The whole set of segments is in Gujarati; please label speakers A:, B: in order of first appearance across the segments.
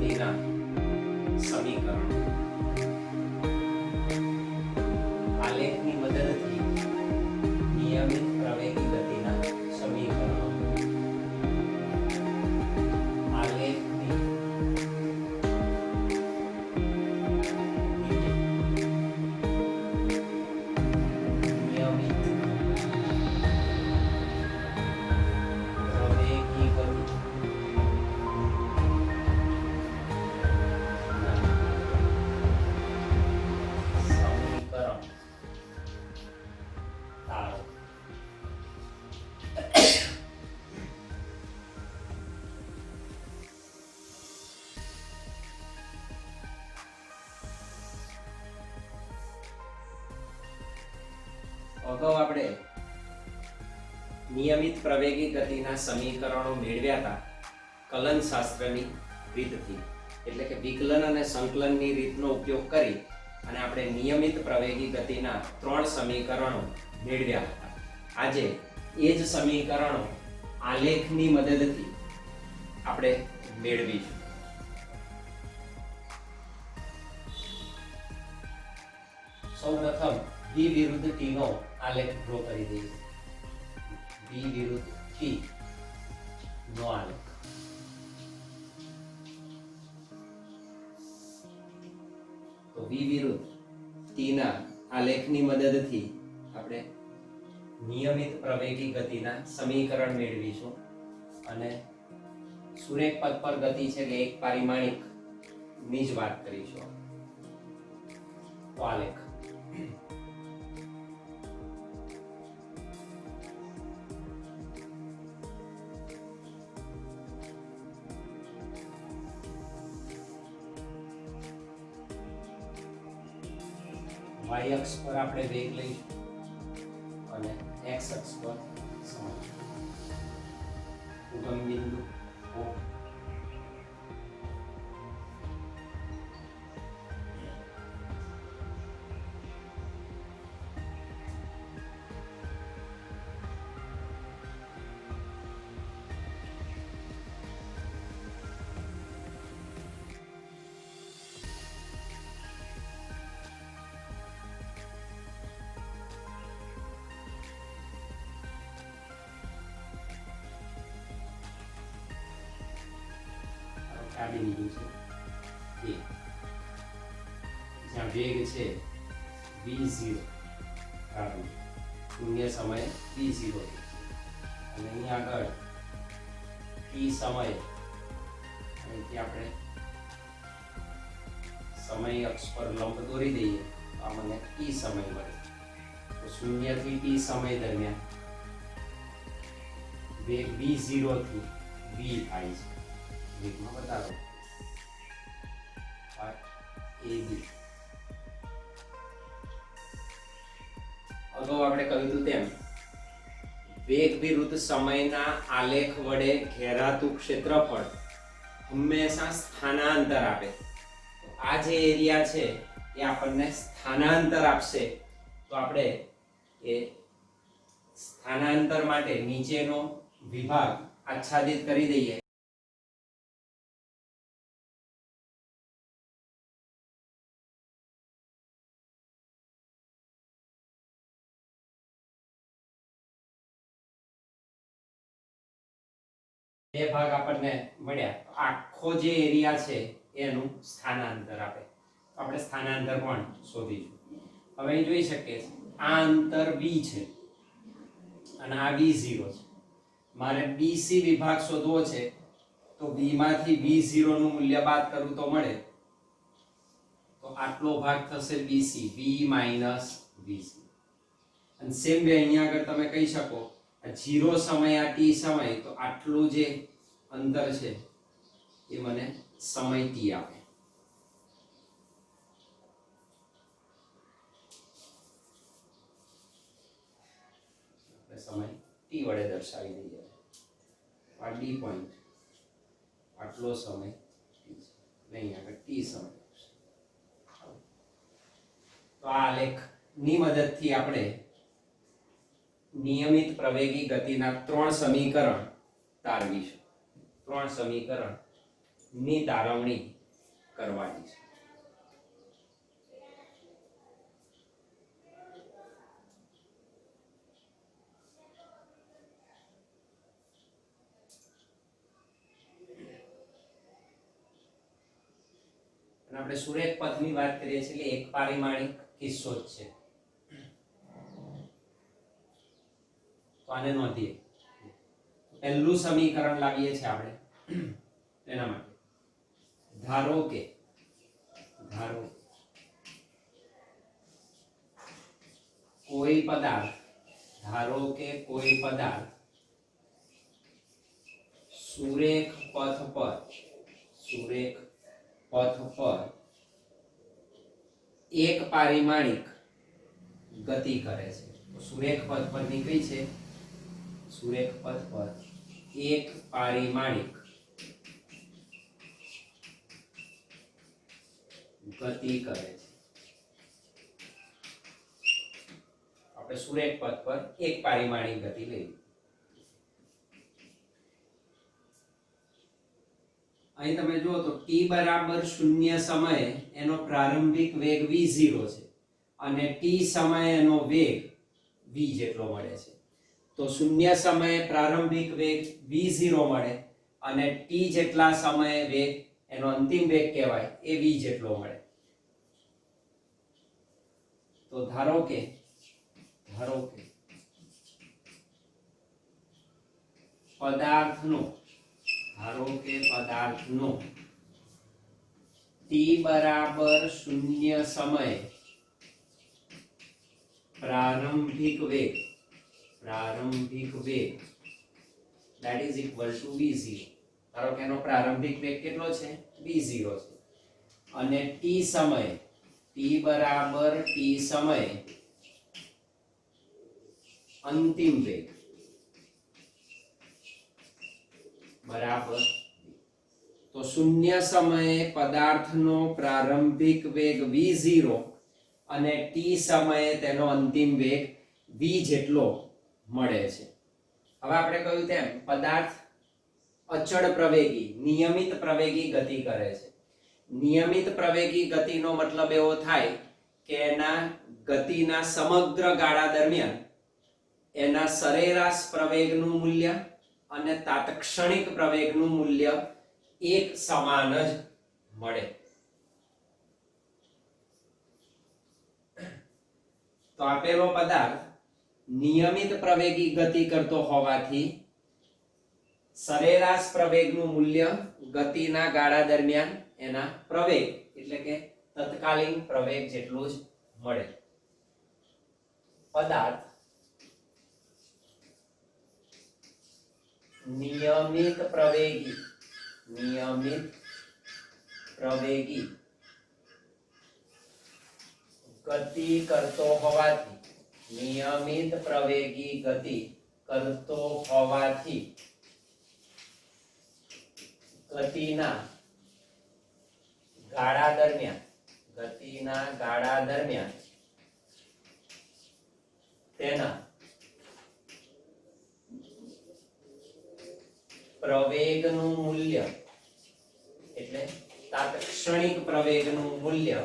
A: ગતિના સમીકરણ આલેખની મદદથી નિયમિત પ્રવેગી ગતિના સમીકરણો આલેખની નિયમિત પ્રવેગી ગતિ અગાઉ આપણે નિયમિત પ્રવેગી ગતિના સમીકરણો મેળવ્યા હતા કલન શાસ્ત્રની રીતથી, એટલે કે વિકલન અને સંકલનની રીતનો ઉપયોગ કરી અને આપણે નિયમિત પ્રવેગી ગતિના 3 સમીકરણો મેળવ્યા હતા. આજે એ જ સમીકરણો આલેખની મદદથી આપણે મેળવીશું. સૌપ્રથમ v વિરુદ્ધ t નો આલેખ ડ્રો કરી દઈએ. v વિરુદ્ધ t નો આલેખ. તો v વિરુદ્ધ t ના આલેખની મદદથી આપણે નિયમિત પ્રવેગી ગતિના સમીકરણ મેળવીશું અને સુરેખ પદ પર ગતિ છે કે એક પારિમાણિક ની જ વાત કરીશું. તો આલેખ y અક્ષ પર આપણે વેગ લઈશું અને x અક્ષ પર સમય. ઉગમ બિંદુ O કાઢી લીધું છે જ્યાં વેગ છે v0 કાઢવું, શૂન્ય સમયે v0 અને અહીંયા આગળ t સમય અહીંથી આપણે સમય અક્ષ પર લંબ દોરી દઈએ તો આ મને t સમય મળે. તો 0 થી t સમય દરમિયાન વેગ v0 થી v થાય છે. વેગમાં વધારો AB. અગાઉ આપણે કહ્યું હતું તેમ વેગ વિરુદ્ધ સમયના આલેખ વડે ઘેરાતું ક્ષેત્રફળ હંમેશા સ્થાનાંતર આપે. તો આ જે એરિયા છે એ આપણને સ્થાનાંતર આપશે. તો આપણે એ સ્થાનાંતર માટે નીચેનો વિભાગ આચ્છાદિત કરી દઈએ. બે ભાગ આપણને મળ્યા. આખો જે એરિયા છે એનું સ્થાનાંતર આપે. આપણે સ્થાનાંતર પણ શોધીશું. હવે અહીં જોઈ શકીએ છીએ આ અંતર b છે અને આ v0 છે. મારે BC વિભાગ શોધવો છે તો b માંથી v0 નું મૂલ્ય બાદ કરું તો મળે તો આટલો ભાગ થશે BC, b v0. અને સેમ વે અહીંયા આગળ તમે કહી શકો 0 સમય આ t સમય, તો આટલું જે અંતર છે એ મને સમય t આપે. સમય t વડે દર્શાવી દઈએ. આ d પોઈન્ટ આટલો સમય નહીં આગળ t સમય. તો આ આલેખ ની મદદથી આપણે નિયમિત પ્રવેગી ગતિના 3 સમીકરણ તારવીશું. 3 સમીકરણ ની તારવણી કરવાની છે. આપણે સુરેખ પથની વાત કરીએ છીએ એટલે એક પારિમાણિક કિસ્સો જ છે. તો આને નોંધીએ. પહેલું સમીકરણ લાવીએ છીએ આપણે એના માટે ધારો કે કોઈ પદાર્થ સુરેખ પથ પર એક પારિમાણિક ગતિ કરે છે. તો સુરેખ પથ પરની કઈ છે? સુરેખ પથ પર એક પારિમાણિક ગતિ કરે છે. આપણે સુરેખ પથ પર એક પારિમાણિક ગતિ લઈએ. અહીં તમે જુઓ તો t બરાબર 0 સમયે એનો પ્રારંભિક વેગ v0 છે અને t સમયે એનો વેગ v જેટલો મળે છે. તો 0 સમયે પ્રારંભિક વેગ v0 મળે અને t જેટલા સમયે વેગ એનો અંતિમ વેગ કહેવાય એ v જેટલો મળે. તો ધારો કે પદાર્થનો t બરાબર 0 સમયે પ્રારંભિક વેગ that is equal to v0. ધારો કે એનો પ્રારંભિક વેગ કેટલો છે? v0 છે અને t સમયે અંતિમ વેગ બરાબર. તો 0 સમયે પદાર્થનો પ્રારંભિક વેગ v0 અને t સમયે તેનો અંતિમ વેગ v જેટલો મળે છે. હવે આપણે કહ્યું તેમ પદાર્થ અચળ પ્રવેગી નિયમિત પ્રવેગી ગતિ કરે છે. નિયમિત પ્રવેગી ગતિનો મતલબ એવો થાય કે એના ગતિના સમગ્ર ગાળા દરમિયાન એના સરેરાશ પ્રવેગનું મૂલ્ય અને તાત્ક્ષણિક પ્રવેગનું મૂલ્ય એક સમાન જ મળે. તો આપેલો પદાર્થ નિયમિત પ્રવેગી ગતિ કરતો હોવાથી સરેરાશ પ્રવેગનું મૂલ્ય ગતિના ગાળા દરમિયાન એના પ્રવેગ એટલે કે તત્કાલીન પ્રવેગ જેટલું જ મળે. પદાર્થ નિયમિત પ્રવેગી ગતિ કરતો હોવાથી ગતિના ગાળા દરમિયાન તેના પ્રવેગનું મૂલ્ય એટલે તાત્ક્ષણિક પ્રવેગનું મૂલ્ય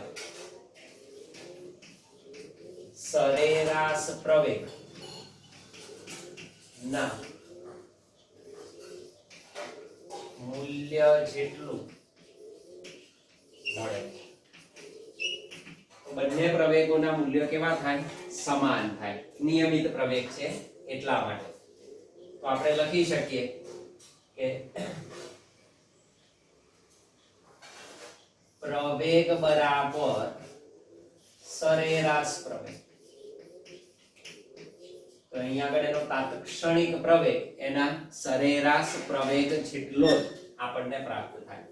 A: સરેરાશ પ્રવેગ ના મૂલ્ય જેટલું મળે. બંને પ્રવેગોના મૂલ્યો કેવા થાય? સમાન થાય. નિયમિત પ્રવેગ છે એટલા માટે. તો આપણે લખી શકીએ કે પ્રવેગ બરાબર સરેરાશ પ્રવેગ. તો અહીંયા આગળ એનો તાત્ક્ષણિક પ્રવેગ એના સરેરાશ પ્રવેગ જેટલો જ આપણને પ્રાપ્ત થાય.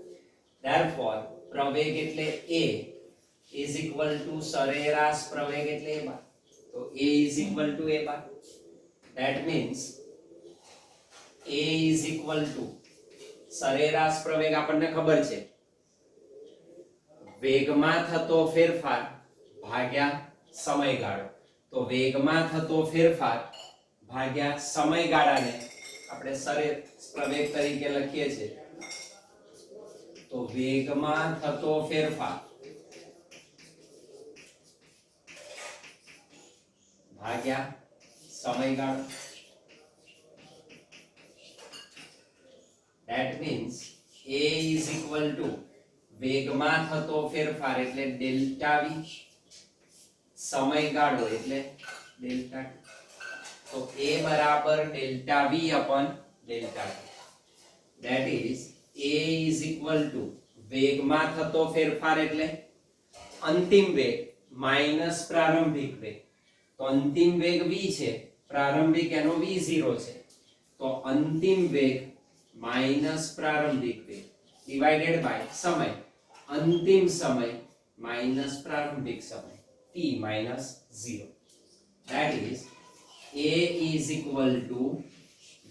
A: Therefore પ્રવેગ એટલે a is equal to સરેરાશ પ્રવેગ એટલે a બાર. તો a is equal to a bar. That means a is equal to સરેરાશ પ્રવેગ આપણને ખબર છે વેગમાં થતો ફેરફાર ભાગ્યા સમયગાળો. તો વેગમાં થતો ફેરફાર ભાગ્યા સમયગાળાને આપણે સરેરાશ પ્રવેગ તરીકે લખીએ છીએ તો વેગમાં થતો ફેરફાર ભાગ્યા સમયગાળો. That means A is equal to વેગમાં થતો ફેરફાર એટલે ડેલ્ટા વી, સમયગાળો એટલે ડેલ્ટા ટી. તો A બરાબર delta V upon delta T. That is A is equal to વેગમાં થતો ફેરફાર એટલે અંતિમ વેગ માઈનસ પ્રારંભિક વેગ. તો અંતિમ વેગ v છે, પ્રારંભિક એનો v0 છે. તો અંતિમ વેગ માઈનસ પ્રારંભિક વેગ ડિવાઇડેડ બાય સમય, અંતિમ સમય માઈનસ પ્રારંભિક સમય t minus 0. That is A is equal to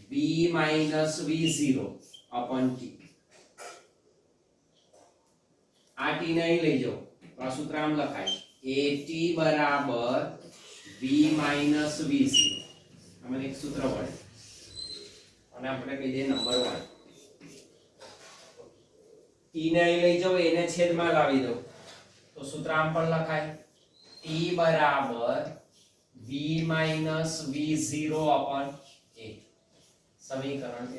A: v minus v0 upon t. આ t ને અહીં લઈ જાઓ તો આ સૂત્ર આમ લખાય at બરાબર v minus v0. આમાં એક સૂત્ર પડે અને આપણે કહી દઈએ નંબર 1. t ને અહીં લઈ જાઓ, એને છેદમાં લાવી દો તો સૂત્ર આમ પણ લખાય t બરાબર v minus v0 upon a. સમીકરણ 2.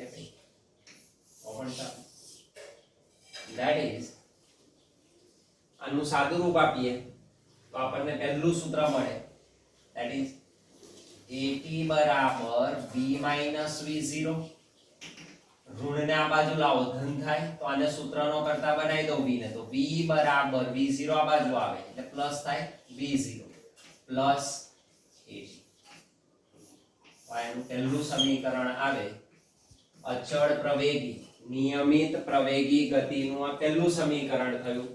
A: That is આનું સાદું રૂપ આપીએ તો આપણને પહેલું સૂત્ર મળે. That is at બરાબર v minus v0. ઋણને આ બાજુ લાવો ધન થાય તો આને સૂત્રનો કરતા બનાવી દો v ને. તો v બરાબર v0 આ બાજુ આવે એટલે પ્લસ થાય v0 પ્લસ at. આનું પહેલું સમીકરણ આવે અચળ પ્રવેગી નિયમિત પ્રવેગી ગતિનું આ પહેલું સમીકરણ થયું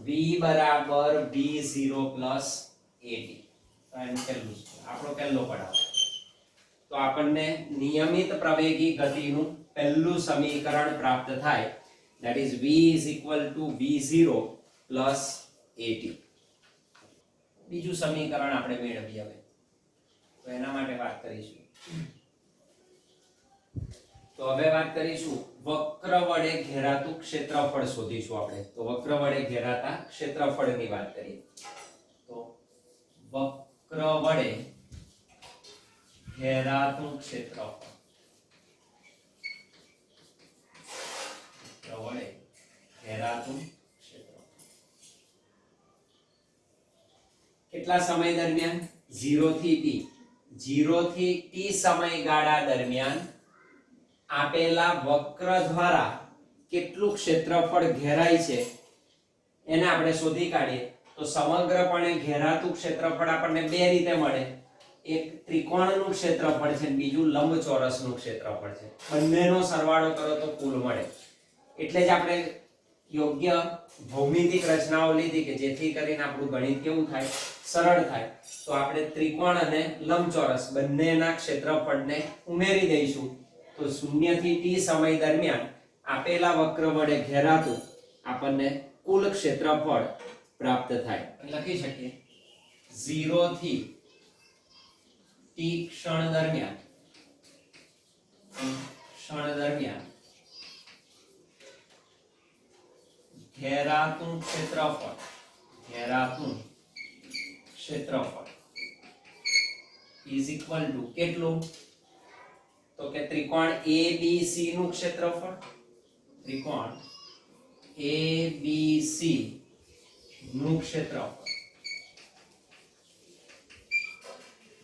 A: v બરાબર v0 પ્લસ at. તો એનું પહેલું આપણો પહેલો પડાવ. તો આપણને નિયમિત પ્રવેગી ગતિનું પહેલું સમીકરણ પ્રાપ્ત થાય. that is v is equal to v0 plus at. બીજું સમીકરણ આપણે મેળવીએ હવે. તો એના માટે વાત કરીશું. તો હવે વાત કરીશું વક્ર વડે ઘેરાતું ક્ષેત્રફળ શોધીશું આપણે. તો વક્ર વડે ઘેરાતા ક્ષેત્રફળની વાત કરીએ. તો વક્ર વડે ઘેરાતું ક્ષેત્રફળ, વડે ઘેરાતું ક્ષેત્રફળ કેટલા સમય દરમિયાન? 0 થી t. 0 થી t સમયગાળા દરમિયાન આપેલા વક્ર દ્વારા કેટલું ક્ષેત્રફળ ઘેરાય છે એને આપણે શોધી કાઢીએ. તો સમગ્રપણે ઘેરાતું ક્ષેત્રફળ આપણને બે રીતે મળે. એક ત્રિકોણનું ક્ષેત્રફળ છે, બીજું લંબચોરસનું ક્ષેત્રફળ છે. બંનેનો સરવાળો કરો તો કુલ મળે. એટલે જ આપણે યોગ્ય ભૌમિતિક રચનાઓ લીધી કે જેથી કરીને આપણું ગણિત કેવું થાય? સરળ થાય. તો આપણે ત્રિકોણ અને લંબચોરસ બંનેના ક્ષેત્રફળને ઉમેરી દઈશું. તો 0 થી t સમય દરમિયાન આપેલા વક્ર વડે ઘેરાતું આપણને કુલ ક્ષેત્રફળ પ્રાપ્ત થાય. લખી શકીએ 0 થી t ક્ષણ દરમિયાન ઘેરાતું ક્ષેત્રફળ is equal to કેટલું? તો કે ત્રિકોણ ABC નું ક્ષેત્રફળ, ત્રિકોણ ABC નું ક્ષેત્રફળ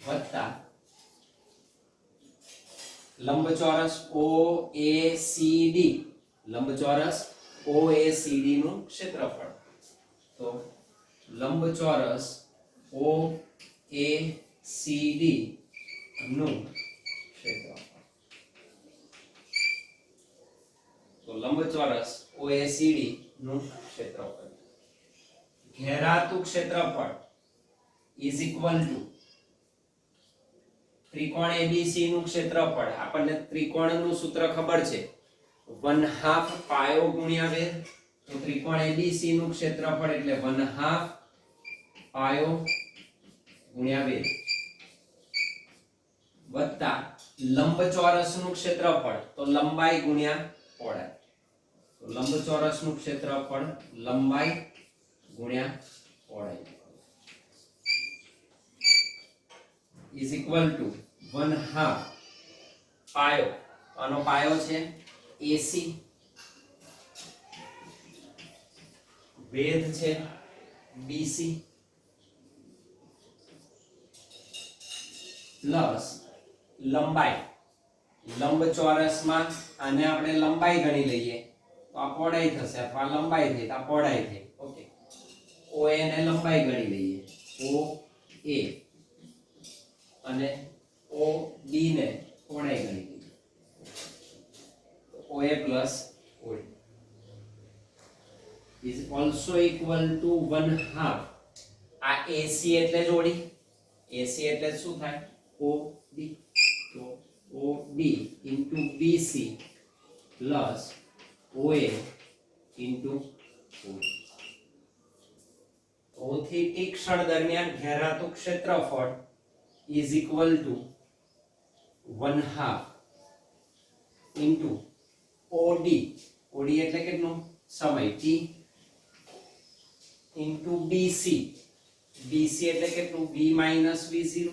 A: વત્તા લંબચોરસ OACD, લંબચોરસ OACD નું ક્ષેત્રફળ. તો લંબચોરસ OACD નું ક્ષેત્રફળ. તો લંબચોરસ OACD નું ક્ષેત્રફળ ઘેરાતું ક્ષેત્રફળ is equal to ત્રિકોણ ABC નું ક્ષેત્રફળ. આપણને ત્રિકોણનું સૂત્ર ખબર છે 1/2 પાયો ગુણ્યા વેધ. તો ત્રિકોણ ABC નું ક્ષેત્રફળ એટલે 1/2 પાયો ગુણ્યા વેધ વત્તા લંબચોરસનું ક્ષેત્રફળ તો લંબાઈ ગુણ્યા પહોળાઈ. તો તો લંબચોરસનું ક્ષેત્રફળ લંબાઈ ગુણ્યા પહોળાઈ ઇઝ ઇક્વલ ટુ 1/2 પાયો, આનો પાયો છે AC, વેધ છે BC પ્લસ લંબાઈ, લંબચોરસમાં આને આપણે લંબાઈ ગણી લઈએ તો આ પહોળાઈ થશે, અથવા લંબાઈ થઈ તો આ પહોળાઈ થઈ. ઓકે, OA ને લંબાઈ ગણી લઈએ, OA અને OB ને પહોળાઈ ગણી લઈએ, OA plus OD is also equal to 1/2. આ AC એટલે જોડી, AC એટલે શું થાય OB, તો OB into BC plus OA into OD. O થી T ક્ષણ દરમિયાન ઘેરાતું ક્ષેત્રફળ is equal to 1/2 into OD, OD એટલે કેટલું સમય T, into BC, BC એટલે કેટલું B minus V0,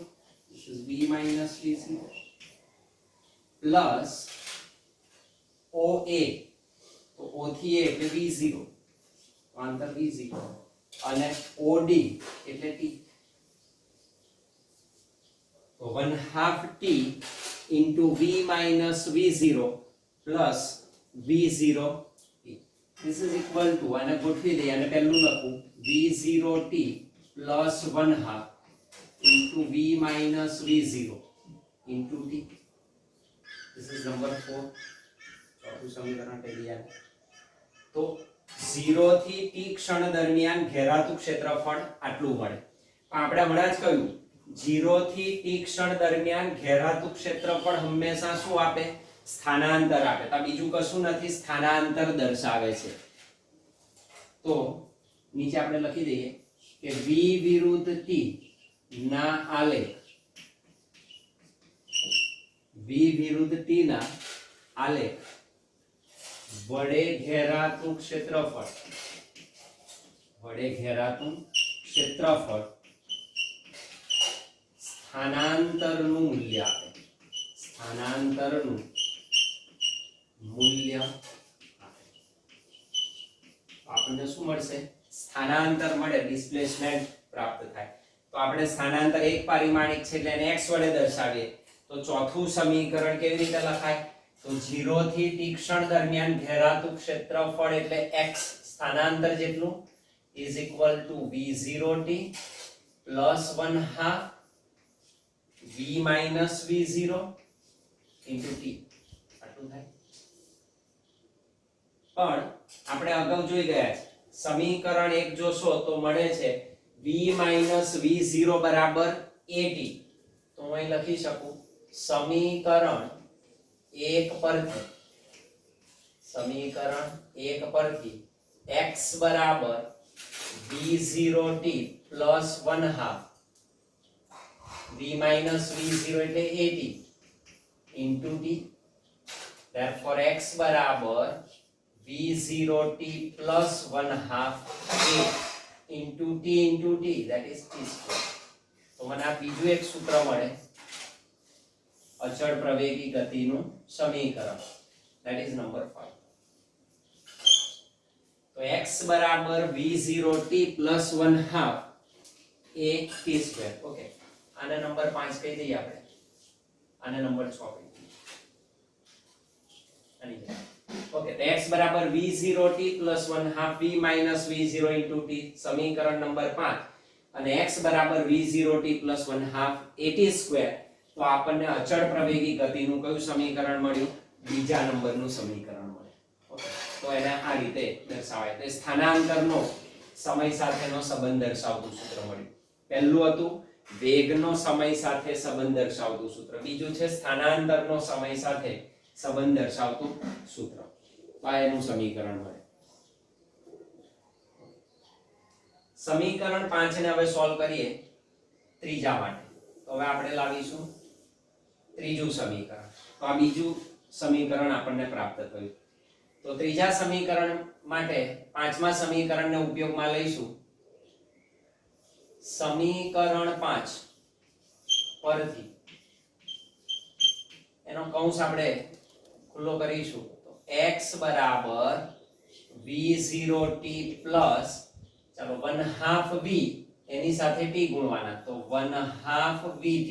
A: this is B minus V0 plus OA, તો O થી A એટલે V0, અંતર V0 અને OD એટલે T, તો 1/2 T into V minus V0 plus V0 T. This is equal to, અને ગોઠવી દઈએ, અને પહેલું લખું V0 T plus 1/2 into V minus V0 into T. This is number 4. ચોથું સમીકરણ તૈયાર. તો 0 થી T ક્ષણ દરમિયાન ઘેરાતું ક્ષેત્રફળ આટલું મળે. આપણે હમણાં જ કહ્યું 0 થી T ક્ષણ દરમિયાન ઘેરાતું ક્ષેત્રફળ હંમેશા શું આપે? સ્થાનાંતર આપે. તો બીજું કશું નથી, સ્થાનાંતર દર્શાવે છે. તો નીચે આપણે લખી દઈએ કે V વિરુદ્ધ T ના આલેખ, V વિરુદ્ધ T ના આલેખ વડે ઘેરાતું ક્ષેત્રફળ, વડે ઘેરાતું ક્ષેત્રફળ સ્થાનાંતરનું મૂલ્ય આપે, સ્થાનાંતરનું મૂલ્ય આપે. આપણને શું મળશે? સ્થાનાંતર મળે, ડિસ્પ્લેસમેન્ટ પ્રાપ્ત થાય. તો આપણે સ્થાનાંતર એક પરિમાણિક છે એટલે એને x વડે દર્શાવીએ. તો ચોથું સમીકરણ કેવી રીતે લખાય? તો 0 થી T ક્ષણ દરમિયાન ઘેરાતું ક્ષેત્રફળ એટલે x સ્થાનાંતર જેટલું is equal to V0t plus 1/2 V minus V0 into T. આટલું થાય. પણ આપણે અગાઉ જોઈ ગયા છે, સમીકરણ 1 જોશો તો મળે છે V minus V0 બરાબર AT. તો હું અહીં લખી શકું સમીકરણ 1 પરથી, સમીકરણ 1 પરથી x બરાબર V0t plus 1/2 V minus V0 એટલે AT into T. Therefore x બરાબર V0t plus 1/2 A into T into T, that is T square. તો મને આ બીજું એક સૂત્ર મળે અચળ પ્રવેગી ગતિનું સમીકરણ, that is number 5. તો x બરાબર V0t plus 1/2 A T square. Okay, આને નંબર 5 કહી દઈએ આપણે, આને નંબર 6 કહી દઈએ. ઓકે, તો x બરાબર V0t plus 1/2 V minus V0 into T, સમીકરણ નંબર 5, અને x બરાબર V0t plus 1/2 AT square. તો આપણને અચળ પ્રવેગી ગતિનું કયું સમીકરણ મળ્યું? બીજા નંબરનું સમીકરણ મળે. ઓકે, તો એને આ રીતે દર્શાવાય. તો સ્થાનાંતરનો સમય સાથેનો સંબંધ દર્શાવતું સૂત્ર મળ્યું. પહેલું હતું વેગનો સમય સાથે સંબંધ દર્શાવતું સૂત્ર, બીજું છે સ્થાનાંતરનો સમય સાથે સંબંધ દર્શાવતું સૂત્ર. તો આ એનું સમીકરણ મળે. સમીકરણ 5 ને હવે સોલ્વ કરીએ ત્રીજા માટે. તો હવે આપણે લાવીશું ત્રીજું સમીકરણ. તો આ બીજું સમીકરણ આપણને પ્રાપ્ત થયું. તો ત્રીજા સમીકરણ માટે પાંચમા સમીકરણને ઉપયોગમાં લઈશું. સમીકરણ 5 પરથી એનો કૌંસ આપણે ખુલ્લો કરીશું. તો x બરાબર v0t પ્લસ ચાલો 1/2 v એની સાથે t ગુણવાના તો 1/2 vt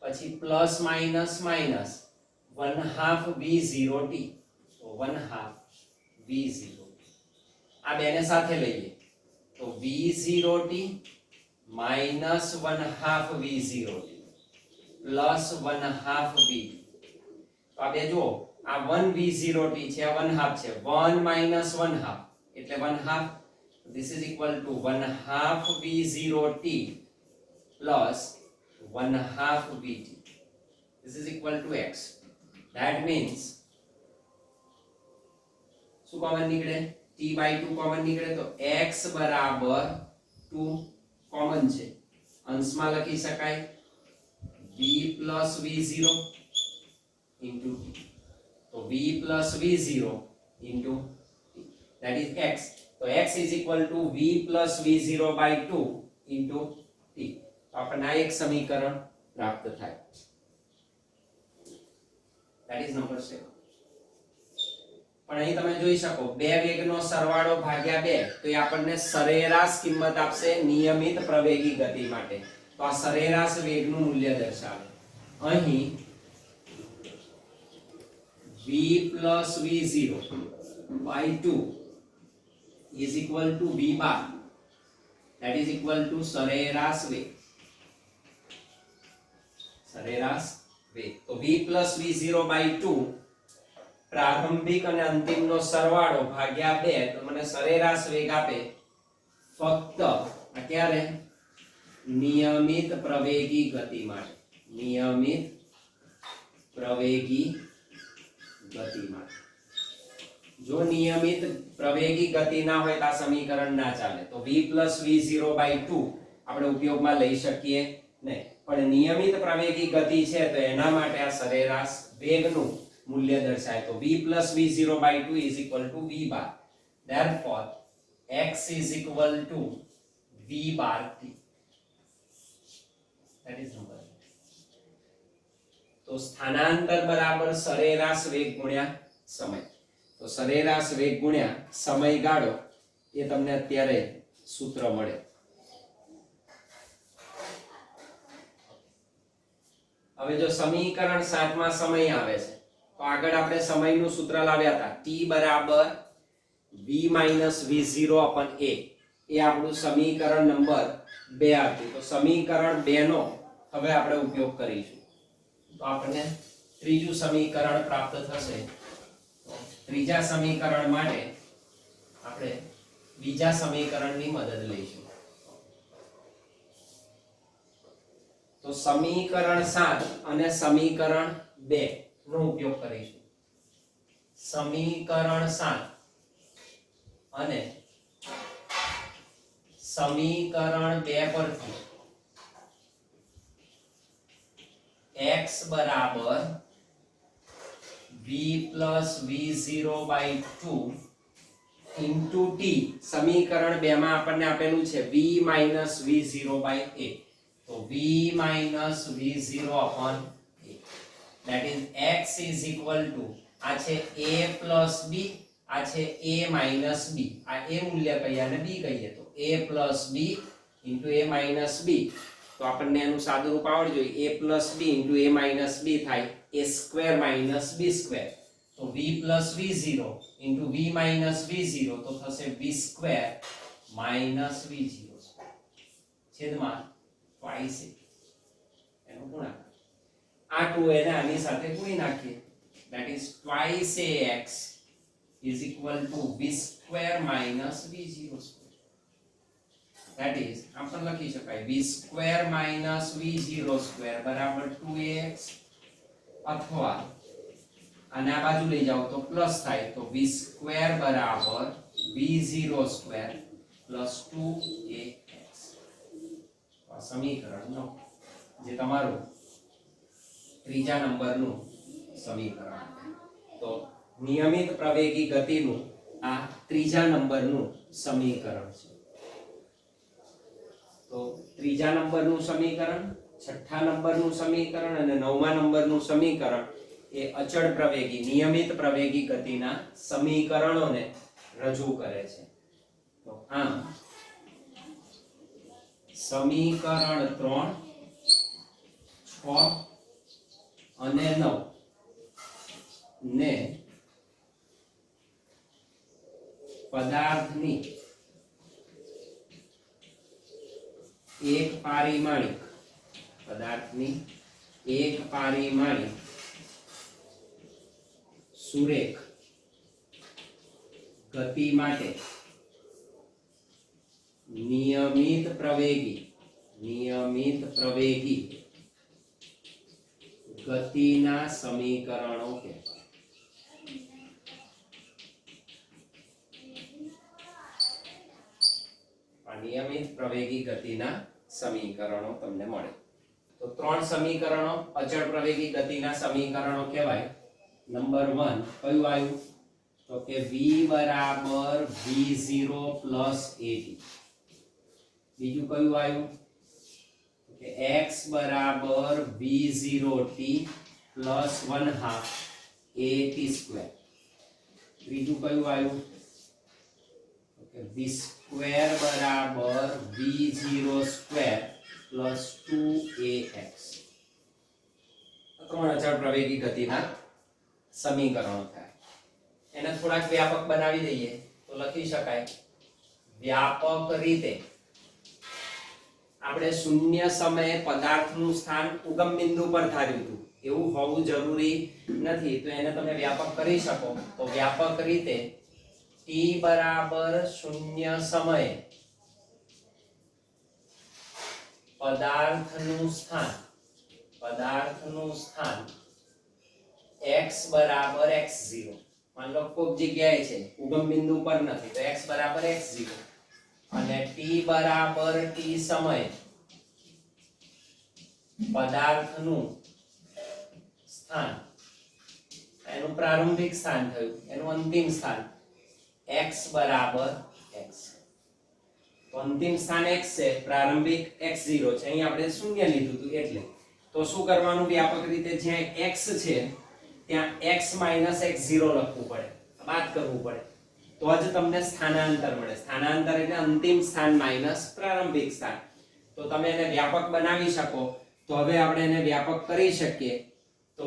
A: પછી પ્લસ માઈનસ માઈનસ 1/2 v0t તો 1/2 v0 આ બેને સાથે લઈએ તો v0t minus 1/2 v0t plus 1/2 v તો આ બે જો આ 1 v0t છે આ 1/2 છે 1 minus 1/2 એટલે 1/2 this is equal to 1/2 v0t plus 1/2 vt this is equal to x that means શું કોમન નીકળે t/2 કોમન નીકળે તો x બરાબર 2 કોમન છે અંશમાં લખી શકાય v plus v0 into t તો v plus v0 into t that is x તો x is equal to v plus v0 by 2 into t તો આપણને આ એક સમીકરણ પ્રાપ્ત થાય that is number 7 પણ અહીં તમે જોઈ શકો બે વેગનો સરવાળો ભાગ્યા 2 તો એ આપણને સરેરાશ કિંમત આપશે નિયમિત પ્રવેગી ગતિ માટે તો આ સરેરાશ વેગનું મૂલ્ય દર્શાવે અહીં v plus v0 by 2 is equal to v bar that is equal to સરેરાશ વેગ તો v plus v0 by 2 પ્રારંભિક અને અંતિમનો સરવાળો ભાગ્યા 2 તો મને સરેરાશ વેગ આપે ફક્ત આ ક્યારે નિયમિત પ્રવેગી ગતિ માટે નિયમિત પ્રવેગી ગતિ માટે જો નિયમિત પ્રવેગી ગતિ ના હોય તો આ સમીકરણ ના ચાલે તો v plus v0 by 2 આપણે ઉપયોગમાં લઈ શકીએ નહીં પણ નિયમિત પ્રવેગી ગતિ છે તો એના માટે આ સરેરાશ વેગનું મૂલ્ય દર્શાય તો v plus v0 by 2 is equal to v bar therefore x is equal to v bar t that is number તો સ્થાનાંતર બરાબર સરેરાશ વેગ ગુણ્યા સમય તો સરેરાશ વેગ ગુણ્યા સમયગાળો એ તમને અત્યારે સૂત્ર મળે હવે જો સમીકરણ 7 માં સમય આવે છે તો આગળ આપણે સમયનું સૂત્ર લાવ્યા હતા t બરાબર v minus v0 upon a એ આપણું સમીકરણ નંબર 2 હતું તો સમીકરણ 2 નો હવે આપણે ઉપયોગ કરીશું તો આપણને ત્રીજું સમીકરણ પ્રાપ્ત થશે ત્રીજા સમીકરણ માટે આપણે બીજા સમીકરણની મદદ લઈશું તો સમીકરણ 7 અને સમીકરણ 2 નો ઉપયોગ કરીશું સમીકરણ 7 અને સમીકરણ 2 પરથી x બરાબર v plus v0 by 2 into t સમીકરણ 2 માં આપણને આપેલું છે v minus v0 by a તો v minus v0 upon a that is x is equal to આ છે a plus b આ છે a minus b આ a મૂલ્ય કહીએ અને b કહીએ તો a plus b into a minus b તો આપણને એનું સાદું રૂપ આવડવું જોઈએ a plus b into a minus b થાય a square minus b square તો v plus v0 into v minus v0 તો થશે v square minus v0 છેદમાં twice એનો ગુણાકાર આ 2 એને આની સાથે ગુણી નાખીએ that is twice ax is equal to v square minus v0 square that is આપણે લખી શકાય v square minus v0 square બરાબર 2ax અથવા અને આ બાજુ લઈ જાઓ તો પ્લસ થાય તો v square બરાબર v0 square plus 2ax આ સમીકરણ નો જે તમારું ત્રીજા નંબરનું સમીકરણ તો નિયમિત પ્રવેગી ગતિનું આ ત્રીજા નંબરનું સમીકરણ છે. તો ત્રીજા નંબરનું સમીકરણ, છઠ્ઠા નંબરનું સમીકરણ અને નવમા નંબરનું સમીકરણ એ અચળ પ્રવેગી નિયમિત પ્રવેગી ગતિના સમીકરણોને રજૂ કરે છે. તો આમ સમીકરણ 3, 6 અને 9 ને પદાર્થની એક પારિમાણિક સુરેખ ગતિ માટે નિયમિત પ્રવેગી ગતિના સમીકરણો કહેવાય. નિયમિત પ્રવેગી ગતિના સમીકરણો તમને મળે. તો ત્રણ સમીકરણો અચળ પ્રવેગી ગતિના સમીકરણો કહેવાય. નંબર 1 કયું આવ્યું? તો કે v બરાબર v0 પ્લસ at. બીજું કયું આવ્યું? તો કે x બરાબર v0t પ્લસ 1/2 at સ્ક્વેર. ત્રીજું કયું આવ્યું? તો કે v સ્ક્વેર બરાબર v0 સ્ક્વેર પ્લસ 2ax. ત્રણ અચળ પ્રવેગી ગતિના સમીકરણો થાય. એને થોડાક વ્યાપક બનાવી દઈએ તો લખી શકાય. વ્યાપક રીતે આપણે શૂન્ય સમયે પદાર્થનું સ્થાન ઉગમ બિંદુ પર ધાર્યું હતું, એવું હોવું જરૂરી નથી. તો એને તમે વ્યાપક કરી શકો. તો વ્યાપક રીતે t બરાબર શૂન્ય સમયે પદાર્થનું સ્થાન x બરાબર x0. માન લો કોઈક જગ્યાએ છે, ઉગમ બિંદુ પર નથી, તો x બરાબર x0 અને t બરાબર t સમયે પદાર્થનું સ્થાન, એનું પ્રારંભિક સ્થાન થયું, એનું અંતિમ સ્થાન x બરાબર x. તો અંતિમ સ્થાન x છે, પ્રારંભિક x0 છે. અહીં આપણે શૂન્ય લીધું હતું એટલે. તો શું કરવાનું? વ્યાપક રીતે જ્યાં x છે ત્યાં x x0 લખવું પડે, બાદ કરવું પડે, તો જ તમને સ્થાનાંતર મળે. સ્થાનાંતર એટલે અંતિમ સ્થાન માઈનસ પ્રારંભિક સ્થાન. તો તમે એને વ્યાપક બનાવી શકો. તો હવે આપણે એને વ્યાપક કરી શકીએ. તો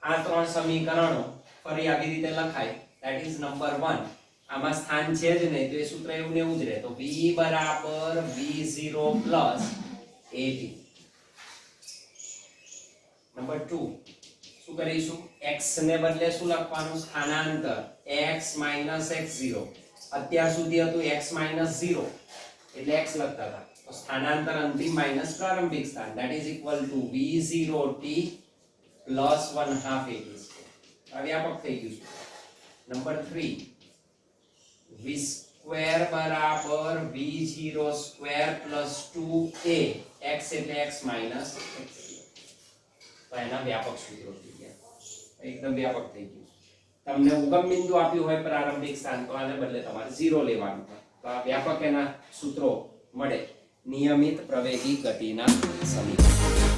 A: આ ત્રણ સમીકરણો ફરી આવી રીતે લખાય. That is number 1. આમાં સ્થાન છે જ નહીં તો એ સૂત્ર એવું ને એવું જ રહે. તો v બરાબર v0 પ્લસ at. નંબર 2 શું કરીશું? x ને બદલે શું લખવાનું? સ્થાનાંતર x x0. અત્યાર સુધી હતું x 0 એટલે x લખતા હતા. તો સ્થાનાંતર અંતિમ માઈનસ પ્રારંભિક સ્થાન, that is equal to v0t plus 1/2 at. આ વ્યાપક થઈ ગયું છે. નંબર 3 v સ્ક્વેર બરાબર v0 square plus 2a x એટલે x માઈનસ x0. તો એના વ્યાપક સૂત્રો થઈ ગયા, એકદમ વ્યાપક થઈ ગયું. તમને ઉગમ બિંદુ આપ્યું હોય પ્રારંભિક સ્થાન, તો આને બદલે તમારે 0 લેવાનું હોય. તો આ વ્યાપક એના સૂત્રો મળે નિયમિત પ્રવેગી ગતિના સમીકરણ.